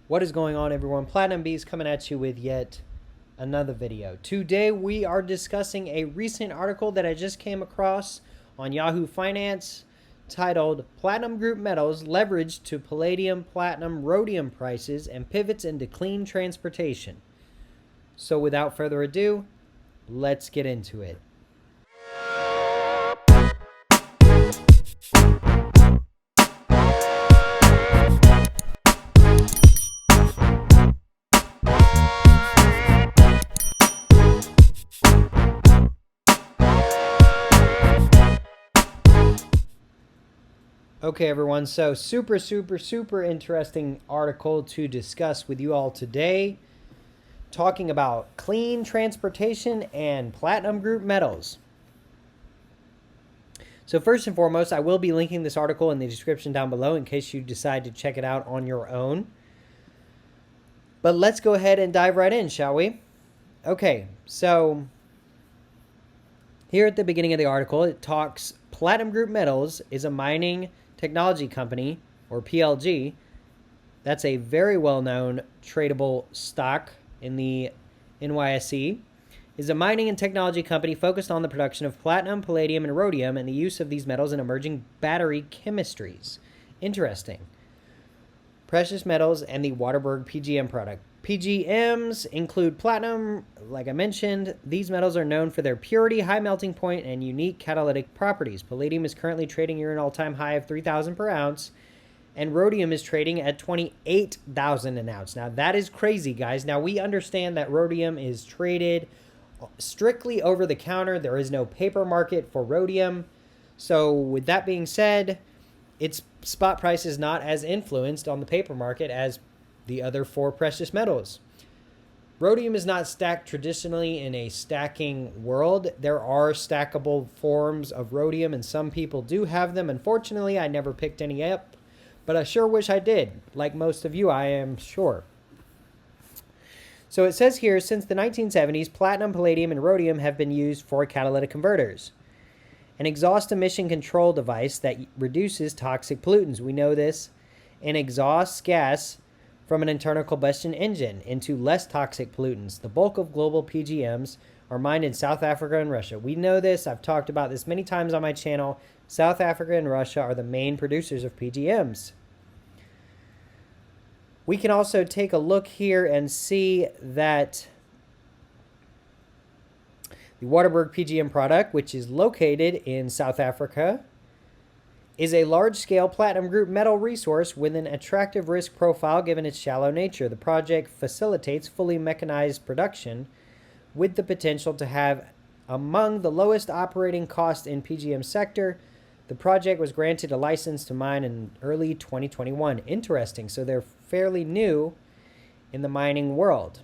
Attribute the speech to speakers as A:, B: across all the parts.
A: What is going on, everyone? Platinum Bees coming at you with yet another video. Today we are discussing a recent article that I just came across on Yahoo Finance titled Platinum Group Metals Leveraged to Palladium, Platinum, Rhodium Prices and Pivots into Clean Transportation. So without further ado, let's get into it. Okay, everyone, so super interesting article to discuss with you all today, talking about clean transportation and platinum group metals. So first and foremost, I will be linking this article in the description down below in case you decide to check it out on your own. But let's go ahead and dive right in, shall we? Okay, so here at the beginning of the article, it talks Platinum Group Metals is a mining technology company, or PLG. That's a very well-known tradable stock in the NYSE. Is a mining and technology company focused on the production of platinum, palladium, and rhodium and the use of these metals in emerging battery chemistries. Interesting. Precious metals and the Waterberg PGM product. PGMs include platinum, like I mentioned. These metals are known for their purity, high melting point, and unique catalytic properties. Palladium is currently trading near an all-time high of $3,000 per ounce, and rhodium is trading at $28,000 an ounce. Now, that is crazy, guys. Now, we understand that rhodium is traded strictly over the counter. There is no paper market for rhodium. So, with that being said, its spot price is not as influenced on the paper market as the other four precious metals. Rhodium is not stacked traditionally in a stacking world. There are stackable forms of rhodium, and some people do have them. Unfortunately, I never picked any up, but I sure wish I did. Like most of you, I am sure. So it says here, since the 1970s, platinum, palladium, and rhodium have been used for catalytic converters, an exhaust emission control device that reduces toxic pollutants. We know this. An exhaust gas from an internal combustion engine into less toxic pollutants. The bulk of global PGMs are mined in South Africa and Russia. We know this. I've talked about this many times on my channel. South Africa and Russia are the main producers of PGMs. We can also take a look here and see that the Waterberg PGM product, which is located in South Africa, is a large-scale platinum group metal resource with an attractive risk profile given its shallow nature. The project facilitates fully mechanized production with the potential to have among the lowest operating costs in PGM sector. The project was granted a license to mine in early 2021. Interesting. So they're fairly new in the mining world.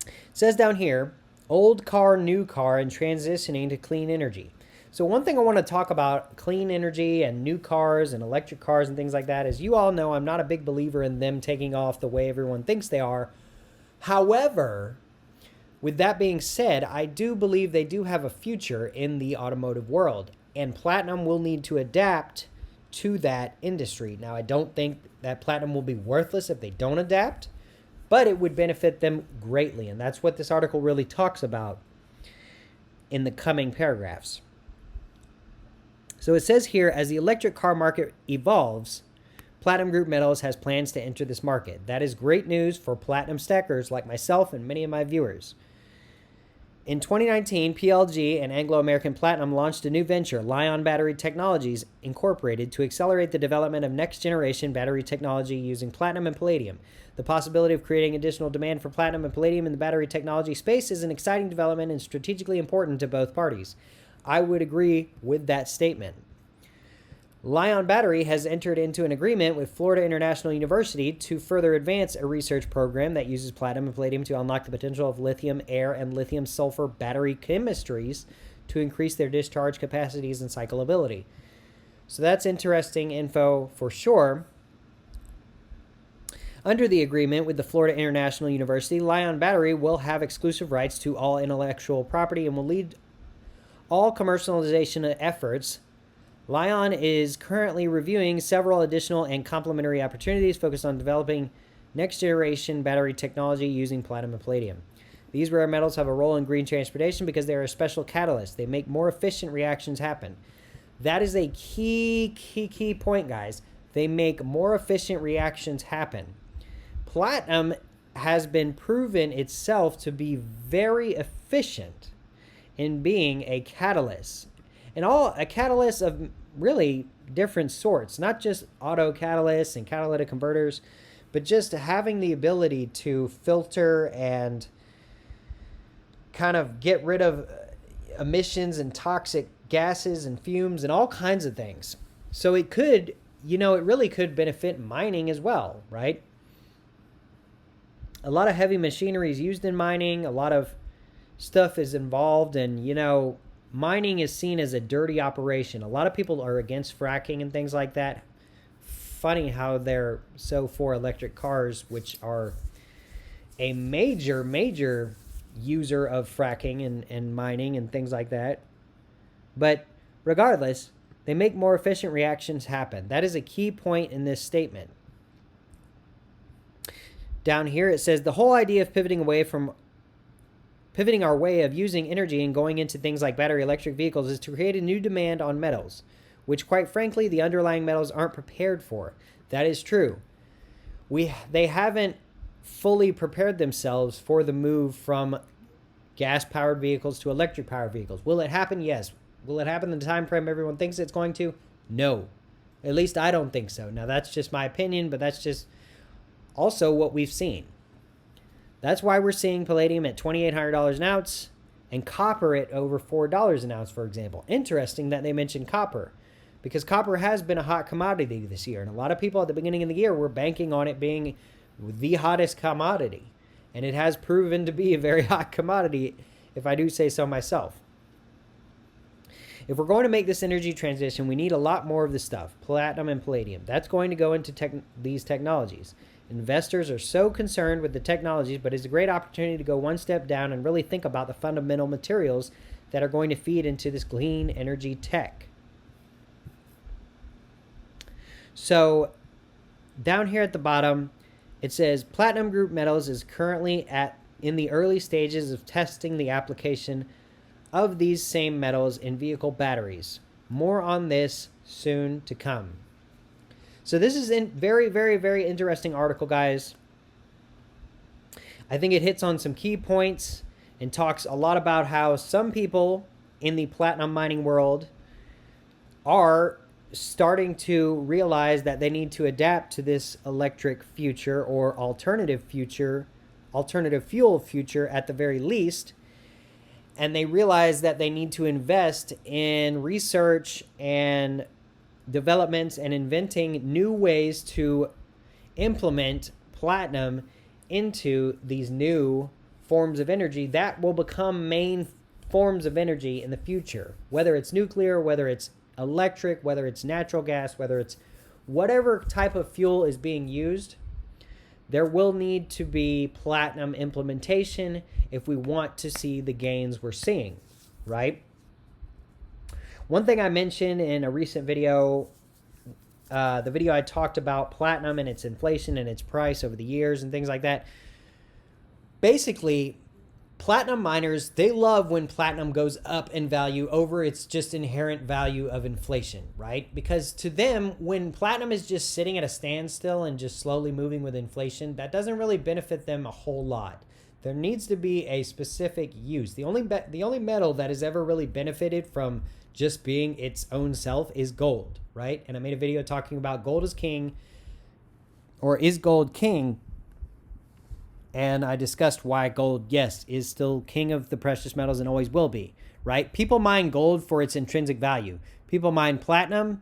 A: It says down here, old car, new car, and transitioning to clean energy. So one thing I want to talk about clean energy and new cars and electric cars and things like that is, you all know I'm not a big believer in them taking off the way everyone thinks they are. However, with that being said, I do believe they do have a future in the automotive world, and platinum will need to adapt to that industry. Now, I don't think that platinum will be worthless if they don't adapt, but it would benefit them greatly, and that's what this article really talks about in the coming paragraphs. So it says here, as the electric car market evolves, Platinum Group Metals has plans to enter this market. That is great news for platinum stackers like myself and many of my viewers. In 2019, PLG and Anglo American Platinum launched a new venture, Li-ion Battery Technologies Incorporated, to accelerate the development of next-generation battery technology using platinum and palladium. The possibility of creating additional demand for platinum and palladium in the battery technology space is an exciting development and strategically important to both parties. I would agree with that statement. Li-ion Battery has entered into an agreement with Florida International University to further advance a research program that uses platinum and palladium to unlock the potential of lithium air and lithium sulfur battery chemistries to increase their discharge capacities and cyclability. So that's interesting info for sure. Under the agreement with the Florida International University, Li-ion Battery will have exclusive rights to all intellectual property and will lead all commercialization efforts Lion is currently reviewing several additional and complementary opportunities focused on developing next-generation battery technology using platinum and palladium. These rare metals have a role in green transportation because they are a special catalyst. They make more efficient reactions happen. That is a key point, guys. They make more efficient reactions happen. Platinum has been proven itself to be very efficient in being a catalyst. And a catalyst of really different sorts, not just auto catalysts and catalytic converters, but just having the ability to filter and kind of get rid of emissions and toxic gases and fumes and all kinds of things. So it could, it really could benefit mining as well, right? A lot of heavy machinery is used in mining. A lot of stuff is involved, and mining is seen as a dirty operation. A lot of people are against fracking and things like that. Funny how they're so for electric cars, which are a major user of fracking and mining and things like that. But regardless, they make more efficient reactions happen. That is a key point in this statement. Down here it says the whole idea of pivoting our way of using energy and going into things like battery electric vehicles is to create a new demand on metals, which quite frankly the underlying metals aren't prepared for. That is true. They haven't fully prepared themselves for the move from gas-powered vehicles to electric-powered vehicles. Will it happen? Yes. Will it happen in the time frame everyone thinks it's going to? No. At least I don't think so. Now, that's just my opinion, but that's just also what we've seen. That's why we're seeing palladium at $2,800 an ounce and copper at over $4 an ounce, for example. Interesting that they mentioned copper, because copper has been a hot commodity this year, and a lot of people at the beginning of the year were banking on it being the hottest commodity, and it has proven to be a very hot commodity, if I do say so myself. If we're going to make this energy transition, we need a lot more of this stuff, platinum and palladium. That's going to go into these technologies. Investors are so concerned with the technologies, but it's a great opportunity to go one step down and really think about the fundamental materials that are going to feed into this clean energy tech. So down here at the bottom, it says Platinum Group Metals is currently in the early stages of testing the application of these same metals in vehicle batteries. More on this soon to come. So this is a very interesting article, guys. I think it hits on some key points and talks a lot about how some people in the platinum mining world are starting to realize that they need to adapt to this electric future or alternative fuel future at the very least. And they realize that they need to invest in research and developments and inventing new ways to implement platinum into these new forms of energy that will become main forms of energy in the future. Whether it's nuclear, whether it's electric, whether it's natural gas, whether it's whatever type of fuel is being used, there will need to be platinum implementation if we want to see the gains we're seeing, right? One thing I mentioned in a recent video, the video I talked about platinum and its inflation and its price over the years and things like that. Basically, platinum miners, they love when platinum goes up in value over its just inherent value of inflation, right? Because to them, when platinum is just sitting at a standstill and just slowly moving with inflation, that doesn't really benefit them a whole lot. There needs to be a specific use. The only metal that has ever really benefited from just being its own self is gold, right? And I made a video talking about gold is king, or is gold king? And I discussed why gold, yes, is still king of the precious metals and always will be, right? People mine gold for its intrinsic value. People mine platinum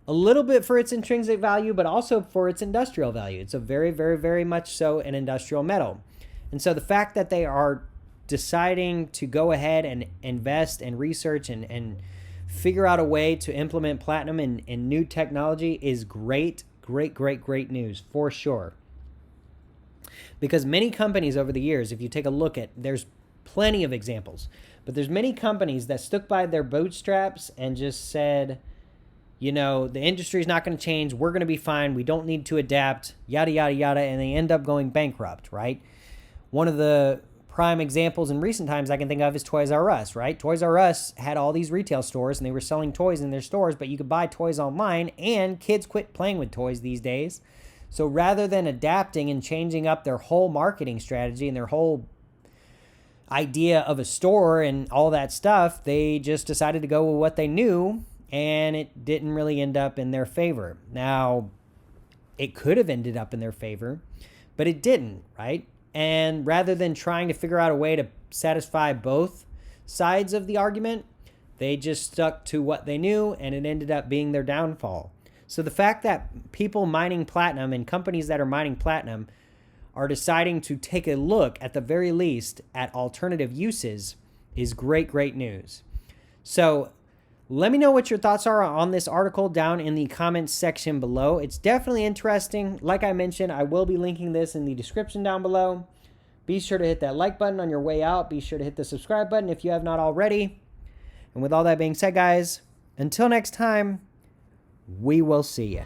A: a little bit for its intrinsic value, but also for its industrial value. It's a very much so an industrial metal. And so the fact that they are deciding to go ahead and invest and research and figure out a way to implement platinum in new technology is great news for sure. Because many companies over the years, if you take a look at, there's plenty of examples, but there's many companies that stuck by their bootstraps and just said, you know, the industry is not going to change. We're going to be fine. We don't need to adapt, yada, yada, yada. And they end up going bankrupt, right? One of the prime examples in recent times I can think of is Toys R Us, right? Toys R Us had all these retail stores and they were selling toys in their stores, but you could buy toys online, and kids quit playing with toys these days. So rather than adapting and changing up their whole marketing strategy and their whole idea of a store and all that stuff, they just decided to go with what they knew, and it didn't really end up in their favor. Now, it could have ended up in their favor, but it didn't, right? And rather than trying to figure out a way to satisfy both sides of the argument, they just stuck to what they knew, and it ended up being their downfall. So the fact that people mining platinum and companies that are mining platinum are deciding to take a look, at the very least, at alternative uses is great, great news. So let me know what your thoughts are on this article down in the comments section below. It's definitely interesting. Like I mentioned, I will be linking this in the description down below. Be sure to hit that like button on your way out. Be sure to hit the subscribe button if you have not already. And with all that being said, guys, until next time, we will see you.